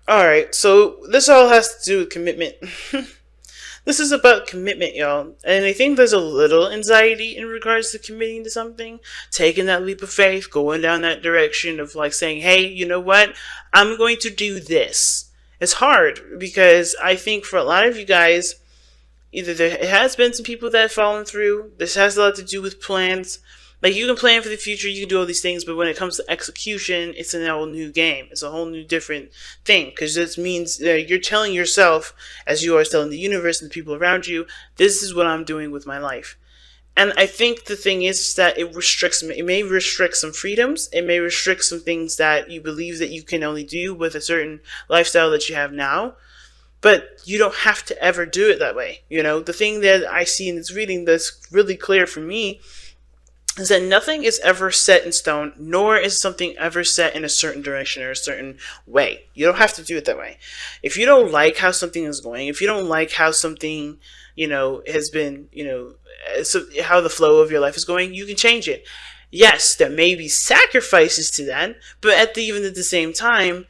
All right. So this all has to do with commitment. This is about commitment, y'all. And I think there's a little anxiety in regards to committing to something, taking that leap of faith, going down that direction of like saying, hey, you know what? I'm going to do this. It's hard because I think for a lot of you guys, either there it has been some people that have fallen through. This has a lot to do with plans. Like you can plan for the future, you can do all these things, but when it comes to execution, it's a whole new game. It's a whole new different thing because this means that you're telling yourself, as you are telling the universe and the people around you, this is what I'm doing with my life. And I think the thing is that it may restrict some freedoms. It may restrict some things that you believe that you can only do with a certain lifestyle that you have now. But you don't have to ever do it that way. You know, the thing that I see in this reading that's really clear for me is that nothing is ever set in stone, nor is something ever set in a certain direction or a certain way. You don't have to do it that way. If you don't like how something is going, if you don't like how something, has been, so how the flow of your life is going, you can change it. Yes, there may be sacrifices to that, but even at the same time,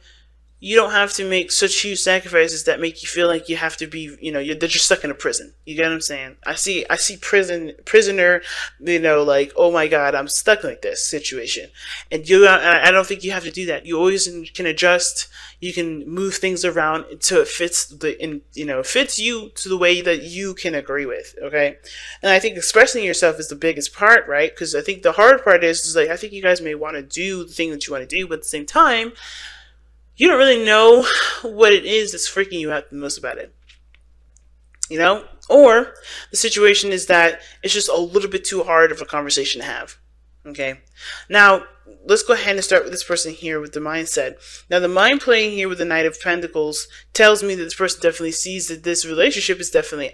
you don't have to make such huge sacrifices that make you feel like you have to be, that you're stuck in a prison. You get what I'm saying? I see prisoner, like, oh my God, I'm stuck like this situation. And I don't think you have to do that. You always can adjust. You can move things around until it fits fits you to the way that you can agree with. Okay. And I think expressing yourself is the biggest part, right? Because I think the hard part is like, I think you guys may want to do the thing that you want to do, but at the same time, you don't really know what it is that's freaking you out the most about it. Or the situation is that it's just a little bit too hard of a conversation to have. Okay. Now, let's go ahead and start with this person here with the mindset. Now, the mind playing here with the Knight of Pentacles tells me that this person definitely sees that this relationship is definitely,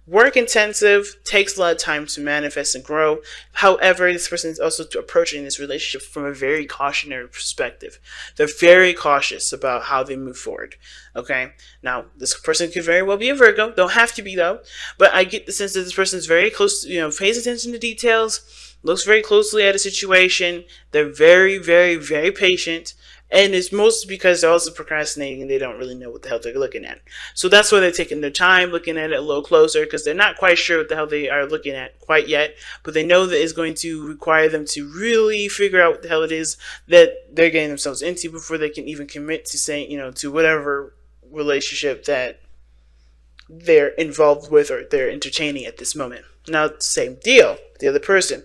work intensive, takes a lot of time to manifest and grow. However, this person is also approaching this relationship from a very cautionary perspective. They're very cautious about how they move forward. Okay. Now, this person could very well be a Virgo. Don't have to be though. But I get the sense that this person is very close, pays attention to details, looks very closely at a situation. They're very, very, very patient. And it's mostly because they're also procrastinating and they don't really know what the hell they're looking at. So that's why they're taking their time looking at it a little closer, because they're not quite sure what the hell they are looking at quite yet. But they know that it's going to require them to really figure out what the hell it is that they're getting themselves into before they can even commit to saying, to whatever relationship that they're involved with or they're entertaining at this moment. Now, same deal. The other person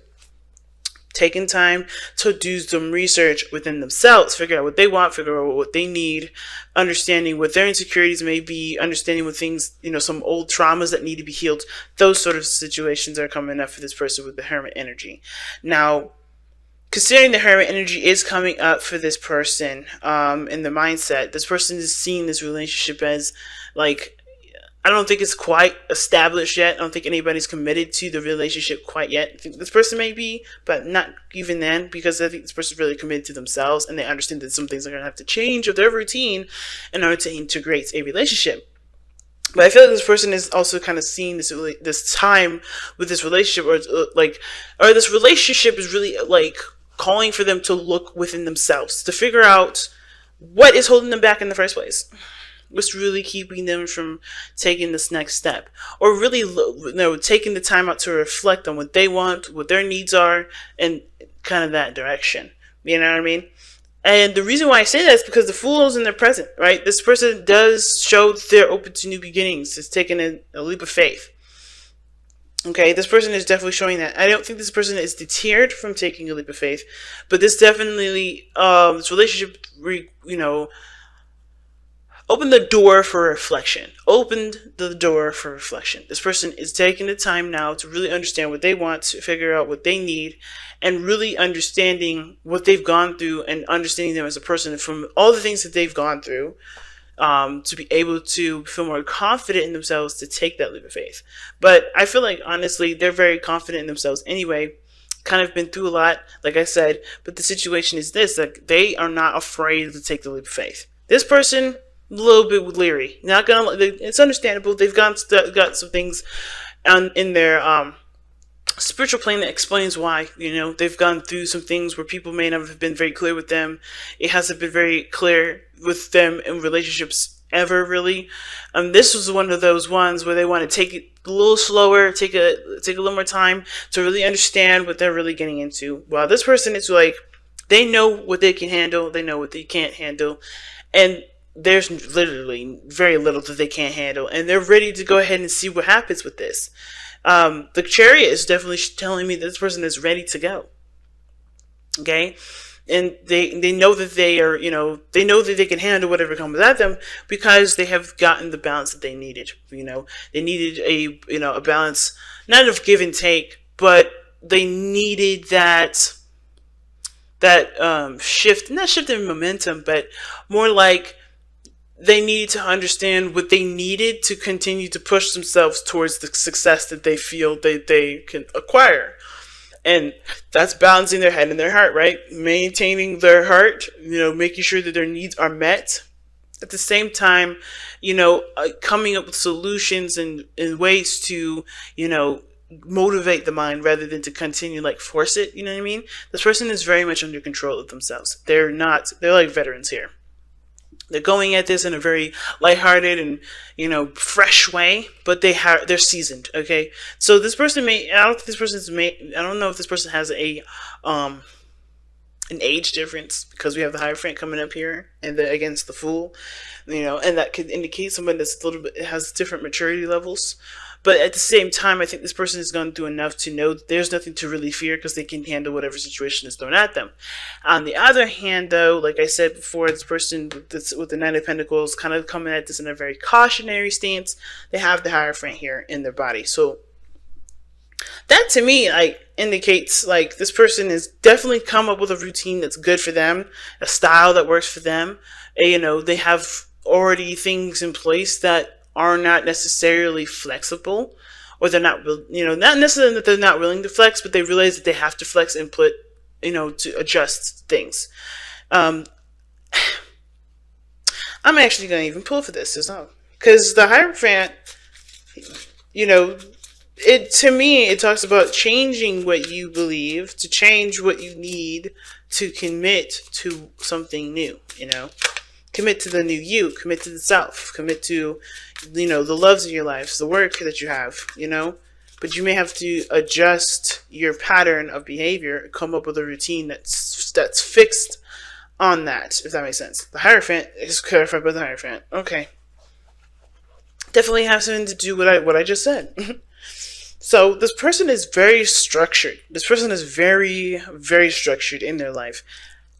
taking time to do some research within themselves, figure out what they want, figure out what they need, understanding what their insecurities may be, understanding what things, some old traumas that need to be healed. Those sort of situations are coming up for this person with the Hermit energy. Now, considering the Hermit energy is coming up for this person in the mindset, this person is seeing this relationship as like, I don't think it's quite established yet. I don't think anybody's committed to the relationship quite yet. I think this person may be, but not even then, because I think this person's really committed to themselves and they understand that some things are going to have to change of their routine in order to integrate a relationship. But I feel like this person is also kind of seeing this time with this relationship, or this relationship is really like calling for them to look within themselves to figure out what is holding them back in the first place. What's really keeping them from taking this next step, or really, taking the time out to reflect on what they want, what their needs are, and kind of that direction. You know what I mean? And the reason why I say that is because the Fool is in their present, right? This person does show that they're open to new beginnings. It's taking a leap of faith. Okay, this person is definitely showing that. I don't think this person is deterred from taking a leap of faith, but this definitely, this relationship, opened the door for reflection. This person is taking the time now to really understand what they want, to figure out what they need, and really understanding what they've gone through and understanding them as a person from all the things that they've gone through, to be able to feel more confident in themselves to take that leap of faith. But I feel like, honestly, they're very confident in themselves anyway. Kind of been through a lot, like I said, but the situation is this, that they are not afraid to take the leap of faith. This person, a little bit leery. It's understandable. They've got some things in their spiritual plane that explains why. They've gone through some things where people may not have been very clear with them. It hasn't been very clear with them in relationships ever, really. This was one of those ones where they want to take it a little slower, take a little more time to really understand what they're really getting into. While this person is like, they know what they can handle, they know what they can't handle, and there's literally very little that they can't handle, and they're ready to go ahead and see what happens with this. The Chariot is definitely telling me that this person is ready to go. Okay? And they know that they are, they know that they can handle whatever comes at them because they have gotten the balance that they needed. They needed a balance, not of give and take, but they needed that shift, not shift in momentum, but more like they needed to understand what they needed to continue to push themselves towards the success that they feel that they can acquire. And that's balancing their head and their heart, right? Maintaining their heart, making sure that their needs are met. At the same time, coming up with solutions and ways to, motivate the mind rather than to continue force it. You know what I mean? This person is very much under control of themselves. They're like veterans here. They're going at this in a very lighthearted and fresh way, but they're seasoned. Okay, so this person I don't know if this person has an age difference, because we have the Hierophant coming up here and against the Fool, and that could indicate someone that's has different maturity levels. But at the same time, I think this person has gone through enough to know that there's nothing to really fear because they can handle whatever situation is thrown at them. On the other hand, though, like I said before, this person with the Nine of Pentacles kind of coming at this in a very cautionary stance. They have the Hierophant here in their body. So that to me indicates this person has definitely come up with a routine that's good for them, a style that works for them. They have already things in place that are not necessarily flexible, or they're not, not necessarily that they're not willing to flex, but they realize that they have to flex and put, to adjust things. I'm actually going to even pull for this, because the Hierophant, to me, it talks about changing what you believe, to change what you need to commit to something new, Commit to the new you, commit to the self, commit to, the loves of your lives, the work that you have, But you may have to adjust your pattern of behavior, come up with a routine that's fixed on that, if that makes sense. The Hierophant is clarified by the Hierophant. Okay. Definitely has something to do with what I just said. So this person is very structured. This person is very, very structured in their life.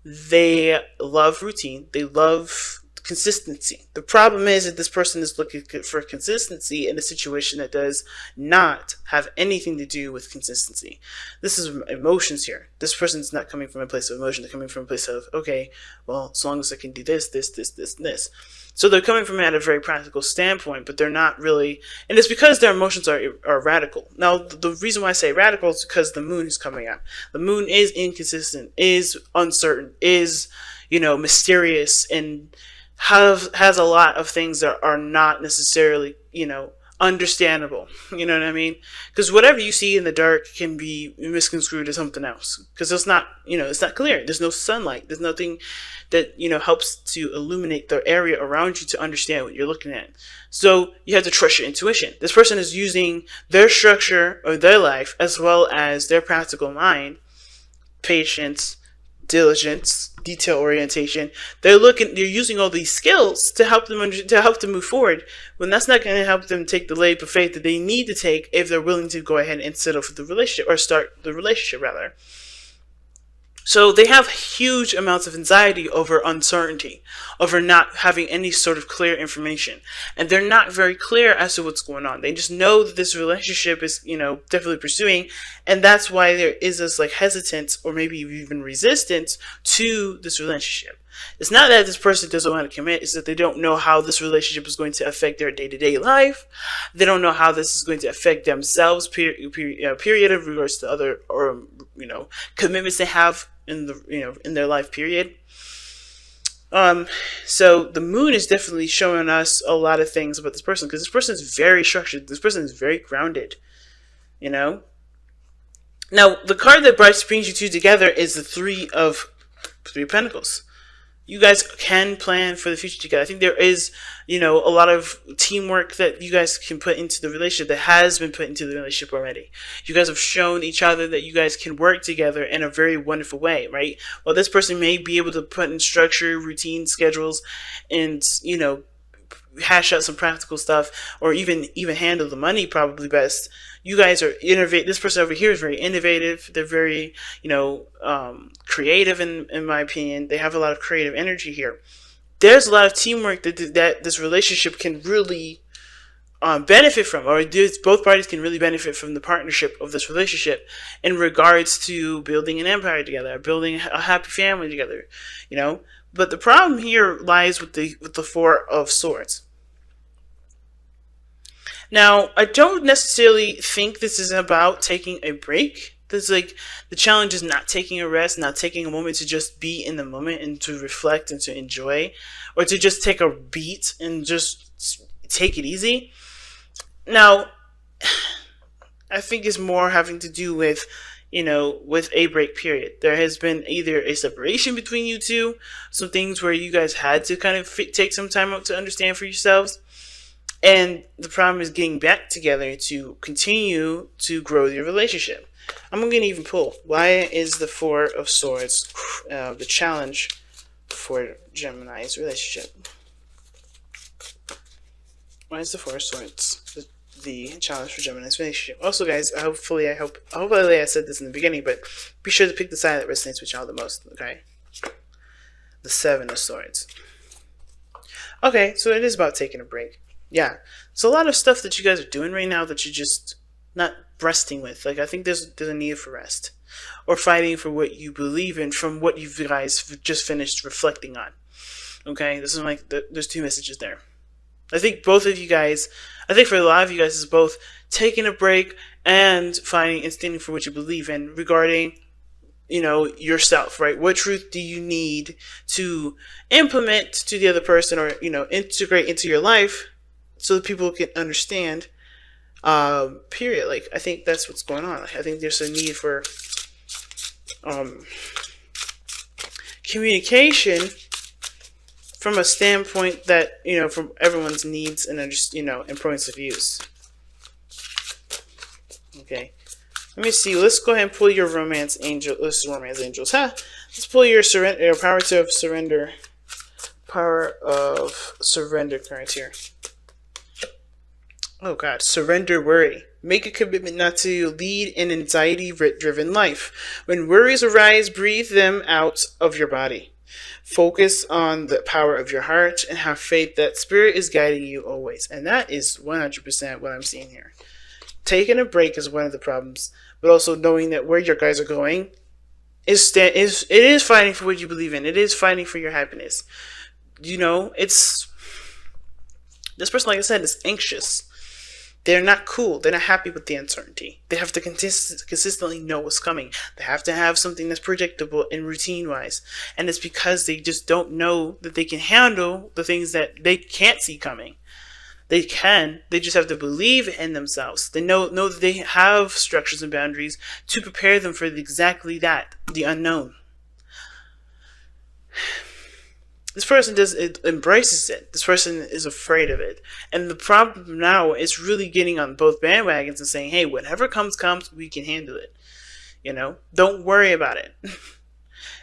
They love routine. They love consistency. The problem is that this person is looking for consistency in a situation that does not have anything to do with consistency. This is emotions here. This person's not coming from a place of emotion. They're coming from a place of, okay, well, as long as I can do this, this, this, this, and this. So they're coming from it at a very practical standpoint, but they're not really, and it's because their emotions are radical. Now, the reason why I say radical is because the moon is coming up. The moon is inconsistent, is uncertain, is, mysterious, and has a lot of things that are not necessarily, understandable. You know what I mean? Because whatever you see in the dark can be misconstrued as something else. Because it's not, it's not clear. There's no sunlight. There's nothing that, helps to illuminate the area around you to understand what you're looking at. So you have to trust your intuition. This person is using their structure of their life as well as their practical mind, patience, diligence, detail orientation. They're using all these skills to help them move forward, when that's not going to help them take the leap of faith that they need to take if they're willing to go ahead and settle for the relationship, or start the relationship rather. So they have huge amounts of anxiety over uncertainty, over not having any sort of clear information. And they're not very clear as to what's going on. They just know that this relationship is, definitely pursuing. And that's why there is this hesitance, or maybe even resistance to this relationship. It's not that this person doesn't want to commit. It's that they don't know how this relationship is going to affect their day-to-day life. They don't know how this is going to affect themselves, period, in regards to other, or, commitments they have in their life, period. So the moon is definitely showing us a lot of things about this person, because this person is very structured. This person is very grounded, Now, the card that brings you two together is the Three of Pentacles. You guys can plan for the future together. I think there is, a lot of teamwork that you guys can put into the relationship, that has been put into the relationship already. You guys have shown each other that you guys can work together in a very wonderful way, right? Well, this person may be able to put in structure, routine, schedules, and, hash out some practical stuff, or even handle the money probably best. You guys are innovative. This person over here is very innovative. They're very, creative in my opinion. They have a lot of creative energy here. There's a lot of teamwork that this relationship can really benefit from, or both parties can really benefit from the partnership of this relationship in regards to building an empire together, building a happy family together, But the problem here lies with the Four of Swords. Now, I don't necessarily think this is about taking a break. This the challenge is not taking a rest, not taking a moment to just be in the moment and to reflect and to enjoy, or to just take a beat and just take it easy. Now, I think it's more having to do with, with a break period. There has been either a separation between you two, some things where you guys had to kind of take some time out to understand for yourselves. And the problem is getting back together to continue to grow your relationship. I'm going to even pull. Why is the Four of Swords the challenge for Gemini's relationship? Why is the Four of Swords the challenge for Gemini's relationship? Also, guys, hopefully I said this in the beginning, but be sure to pick the side that resonates with y'all the most, okay? The Seven of Swords. Okay, so it is about taking a break. Yeah, it's a lot of stuff that you guys are doing right now that you're just not resting with. I think there's a need for rest, or fighting for what you believe in from what you guys just finished reflecting on. Okay, this is there's two messages there. I think both of you guys, for a lot of you guys, is both taking a break and fighting and standing for what you believe in regarding, yourself, right? What truth do you need to implement to the other person, or, integrate into your life so that people can understand, period. I think that's what's going on. I think there's a need for communication from a standpoint that, from everyone's needs and, and points of views. Okay. Let me see. Let's go ahead and pull your romance angel. This is romance angels. Let's pull your power of surrender. Power of surrender card here. Oh God, surrender worry. Make a commitment not to lead an anxiety-driven life. When worries arise, breathe them out of your body. Focus on the power of your heart and have faith that Spirit is guiding you always. And that is 100% what I'm seeing here. Taking a break is one of the problems, but also knowing that where your guys are going it is fighting for what you believe in. It is fighting for your happiness. It's this person, like I said, is anxious. They're not cool. They're not happy with the uncertainty. They have to consistently know what's coming. They have to have something that's predictable and routine-wise. And it's because they just don't know that they can handle the things that they can't see coming. They can. They just have to believe in themselves. They know that they have structures and boundaries to prepare them for exactly that, the unknown. This person embraces it. This person is afraid of it. And the problem now is really getting on both bandwagons and saying, hey, whatever comes, we can handle it. Don't worry about it.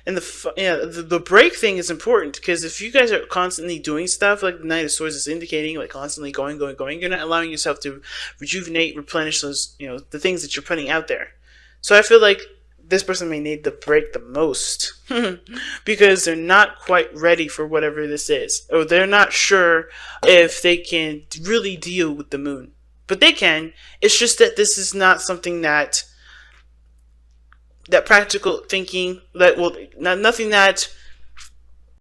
And the break thing is important, because if you guys are constantly doing stuff like the Knight of Swords is indicating, like constantly going, you're not allowing yourself to rejuvenate, replenish those, the things that you're putting out there. So I feel like this person may need the break the most because they're not quite ready for whatever this is, or they're not sure if they can really deal with the moon. But they can. It's just that this is not something that practical thinking, nothing that